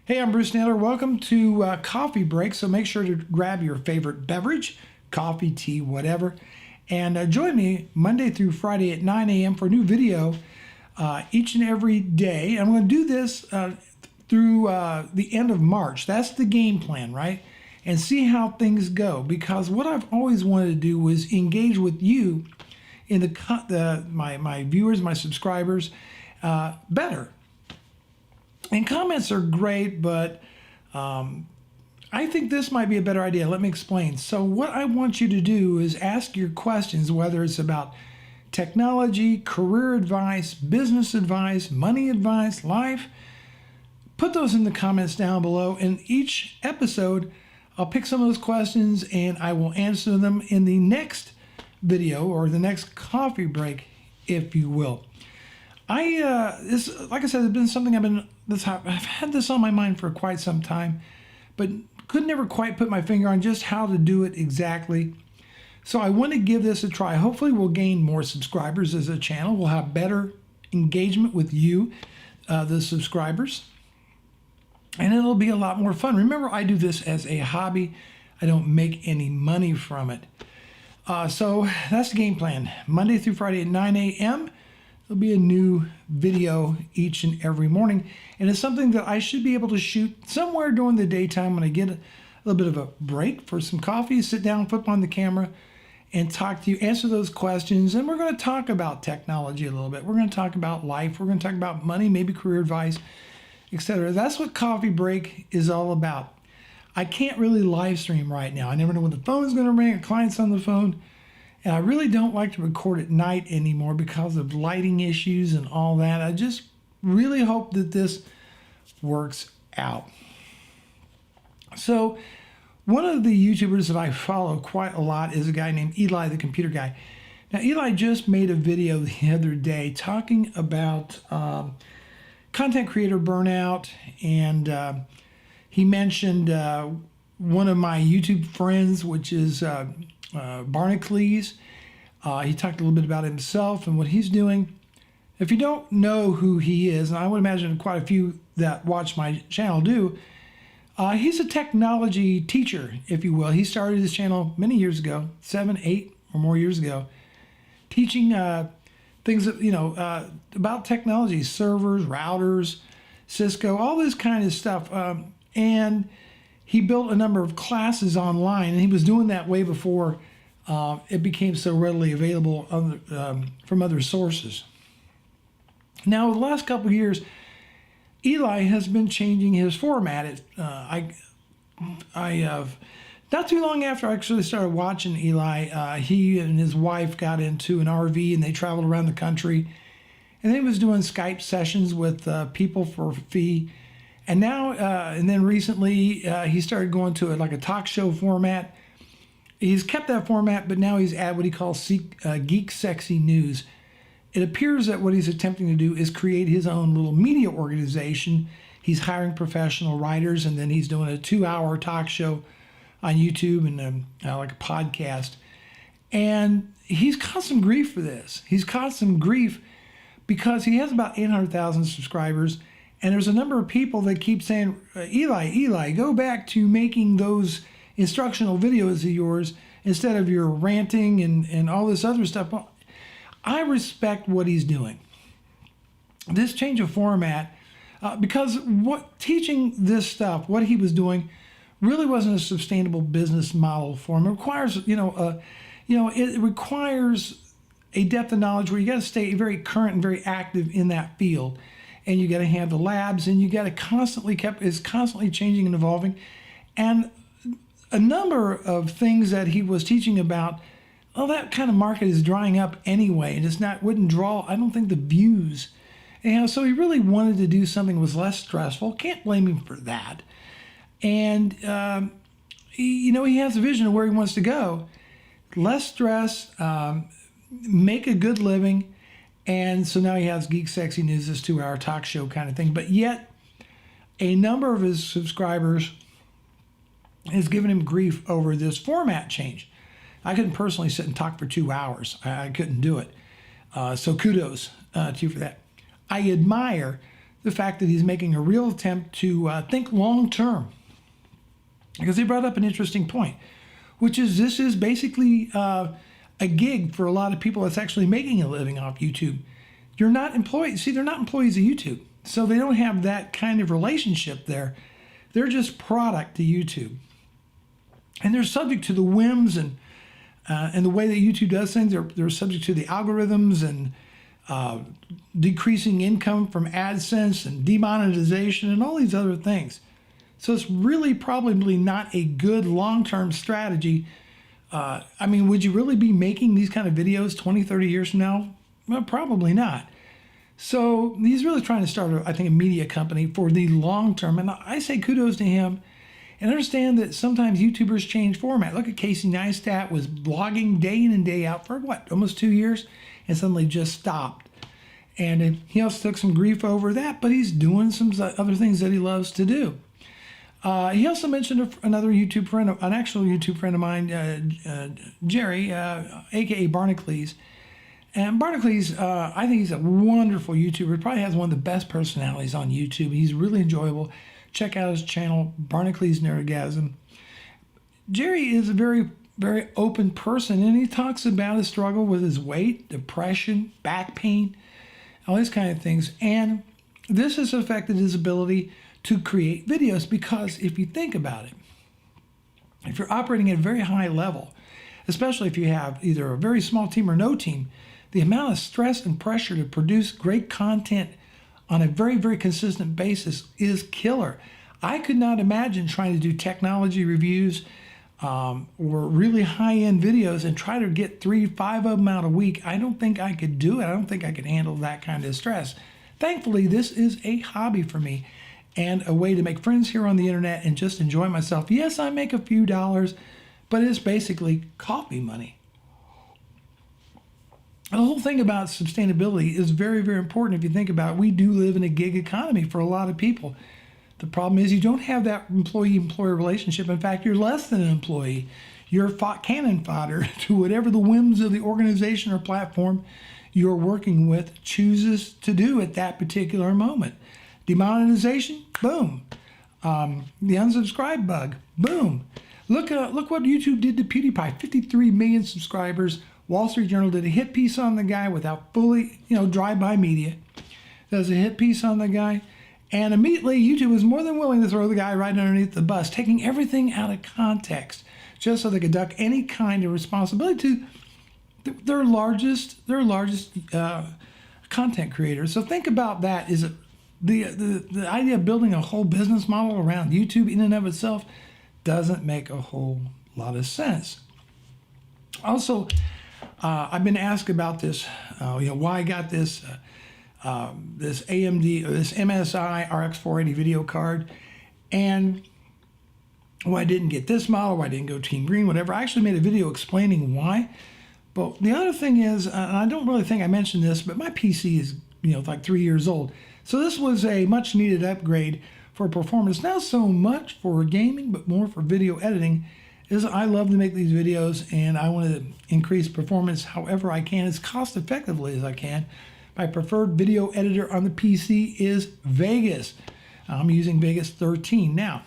Hey, I'm Bruce Naylor. Welcome to Coffee Break. So make sure to grab your favorite beverage, coffee, tea, whatever. And join me Monday through Friday at 9 a.m. for a new video each and every day. I'm going to do this through the end of March. That's the game plan, right? And see how things go. Because what I've always wanted to do was engage with you in my viewers, my subscribers, better. And comments are great, but I think this might be a better idea. Let me explain. So what I want you to do is ask your questions, whether it's about technology, career advice, business advice, money advice, life. Put those in the comments down below. In each episode, I'll pick some of those questions and I will answer them in the next video or the next coffee break, if you will. This, like I said, it's been something I've had this on my mind for quite some time, but could never quite put my finger on just how to do it exactly. So I want to give this a try. Hopefully we'll gain more subscribers as a channel. We'll have better engagement with you, the subscribers, and it'll be a lot more fun. Remember, I do this as a hobby. I don't make any money from it. So that's the game plan. Monday through Friday at 9 a.m. There'll be a new video each and every morning. And it's something that I should be able to shoot somewhere during the daytime when I get a little bit of a break for some coffee, sit down, flip on the camera, and talk to you, answer those questions. And we're going to talk about technology a little bit. We're going to talk about life. We're going to talk about money, maybe career advice, etc. That's what Coffee Break is all about. I can't really live stream right now. I never know when the phone is going to ring, a client's on the phone. And I really don't like to record at night anymore because of lighting issues and all that. I just really hope that this works out. So one of the YouTubers that I follow quite a lot is a guy named Eli The Computer Guy. Now, Eli just made a video the other day talking about content creator burnout, and he mentioned one of my YouTube friends, which is Barnacles. He talked a little bit about himself and what he's doing. If you don't know who he is, and I would imagine quite a few that watch my channel do, he's a technology teacher, if you will. He started his channel many years ago, 7, 8 or more years ago, teaching things that, about technology, servers, routers, Cisco, all this kind of stuff. And he built a number of classes online, and he was doing that way before it became so readily available from other sources. Now, the last couple of years, Eli has been changing his format. I have not too long after I actually started watching Eli, he and his wife got into an RV and they traveled around the country, and he was doing Skype sessions with people for a fee. And now, and then recently, he started going to a talk show format. He's kept that format, but now he's at what he calls Geek Sexy News. It appears that what he's attempting to do is create his own little media organization. He's hiring professional writers, and then he's doing a 2-hour talk show on YouTube and like a podcast. And he's caught some grief for this. He's caught some grief because he has about 800,000 subscribers. And there's a number of people that keep saying, Eli, go back to making those instructional videos of yours instead of your ranting and all this other stuff. Well, I respect what he's doing. This change of format, because teaching this stuff, what he was doing, really wasn't a sustainable business model for him. It requires, it requires a depth of knowledge where you got to stay very current and very active in that field. And you got to have the labs, and you got to constantly changing and evolving. And a number of things that he was teaching about, that kind of market is drying up anyway, and wouldn't draw, I don't think, the views. And so he really wanted to do something that was less stressful. Can't blame him for that. And he has a vision of where he wants to go. Less stress, make a good living. And so now he has Geek Sexy News, this 2-hour talk show kind of thing. But yet, a number of his subscribers has given him grief over this format change. I couldn't personally sit and talk for 2 hours. I couldn't do it. So kudos to you for that. I admire the fact that he's making a real attempt to think long term. Because he brought up an interesting point, which is this is basically a gig for a lot of people that's actually making a living off YouTube. You're not employees. See, they're not employees of YouTube. So they don't have that kind of relationship there. They're just product to YouTube. And they're subject to the whims and the way that YouTube does things. They're subject to the algorithms and decreasing income from AdSense and demonetization and all these other things. So it's really probably not a good long-term strategy. I mean, would you really be making these kind of videos 20, 30 years from now? Well, probably not. So he's really trying to start, I think, a media company for the long term. And I say kudos to him. And understand that sometimes YouTubers change format. Look at Casey Neistat was blogging day in and day out for what, almost 2 years, and suddenly just stopped. And he also took some grief over that, but he's doing some other things that he loves to do. He also mentioned another YouTube friend, an actual YouTube friend of mine, Jerry, aka Barnacles. And Barnacles, I think he's a wonderful YouTuber. Probably has one of the best personalities on YouTube. He's really enjoyable. Check out his channel, Barnacles Nerdgasm. Jerry is a very, very open person, and he talks about his struggle with his weight, depression, back pain, all these kind of things. And this has affected his ability to create videos because if you think about it, if you're operating at a very high level, especially if you have either a very small team or no team, the amount of stress and pressure to produce great content on a very, very consistent basis is killer. I could not imagine trying to do technology reviews or really high-end videos and try to get 3-5 of them out a week. I don't think I could do it. I don't think I could handle that kind of stress. Thankfully, this is a hobby for me and a way to make friends here on the internet and just enjoy myself. Yes, I make a few dollars, but it's basically coffee money. The whole thing about sustainability is very, very important. If you think about it, we do live in a gig economy for a lot of people. The problem is you don't have that employee-employer relationship. In fact, you're less than an employee. You're cannon fodder to whatever the whims of the organization or platform you're working with chooses to do at that particular moment. Demonetization, boom. The unsubscribe bug, boom. Look what YouTube did to PewDiePie. 53 million subscribers. Wall Street Journal did a hit piece on the guy without fully, drive-by media. Does a hit piece on the guy. And immediately, YouTube was more than willing to throw the guy right underneath the bus, taking everything out of context, just so they could duck any kind of responsibility to their largest content creators. So think about that. Is it the idea of building a whole business model around YouTube in and of itself doesn't make a whole lot of sense. Also, I've been asked about this, why I got this AMD or this MSI RX 480 video card, and why I didn't get this model, why I didn't go Team Green, whatever. I actually made a video explaining why. But the other thing is, and I don't really think I mentioned this, but my PC is like 3 years old, so this was a much needed upgrade for performance. Not so much for gaming, but more for video editing. I love to make these videos, and I want to increase performance however I can, as cost effectively as I can. My preferred video editor on the PC is Vegas. I'm using Vegas 13 now.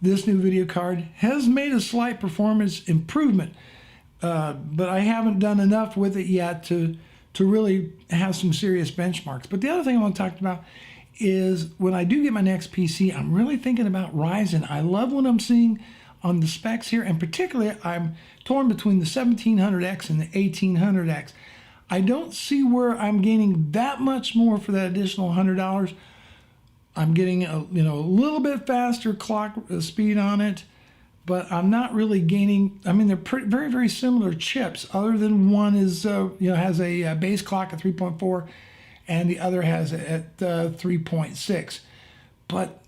This new video card has made a slight performance improvement, but I haven't done enough with it yet to really have some serious benchmarks. But the other thing I want to talk about is when I do get my next PC, I'm really thinking about Ryzen. I love what I'm seeing on the specs here, and particularly I'm torn between the 1700X and the 1800X. I don't see where I'm gaining that much more for that additional $100. I'm getting a little bit faster clock speed on it, but I'm not really gaining. I mean, they're very, very similar chips, other than one is has a base clock at 3.4, and the other has it at 3.6. But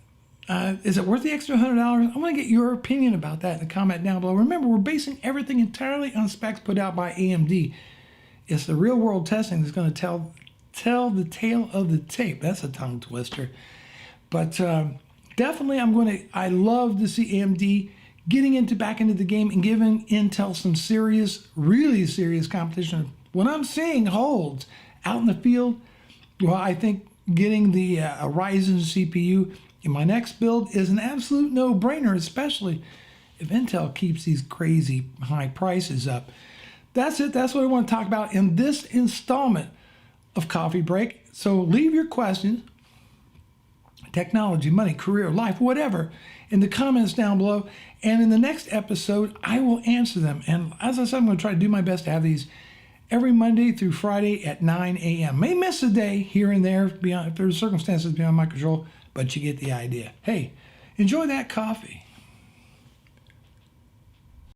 is it worth the extra $100? I want to get your opinion about that in the comment down below. Remember, we're basing everything entirely on specs put out by AMD. It's the real world testing that's going to tell the tale of the tape. That's a tongue twister. But definitely, I love to see AMD getting back into the game and giving Intel some serious, really serious competition. What I'm seeing holds out in the field Well, I think getting the Ryzen CPU in my next build is an absolute no-brainer, especially if Intel keeps these crazy high prices up. That's it. That's what I want to talk about in this installment of Coffee Break. So leave your questions, technology, money, career, life, whatever, in the comments down below. And in the next episode, I will answer them. And as I said, I'm going to try to do my best to have these every Monday through Friday at 9 a.m. May miss a day here and there if there's circumstances beyond my control, but you get the idea. Hey, enjoy that coffee.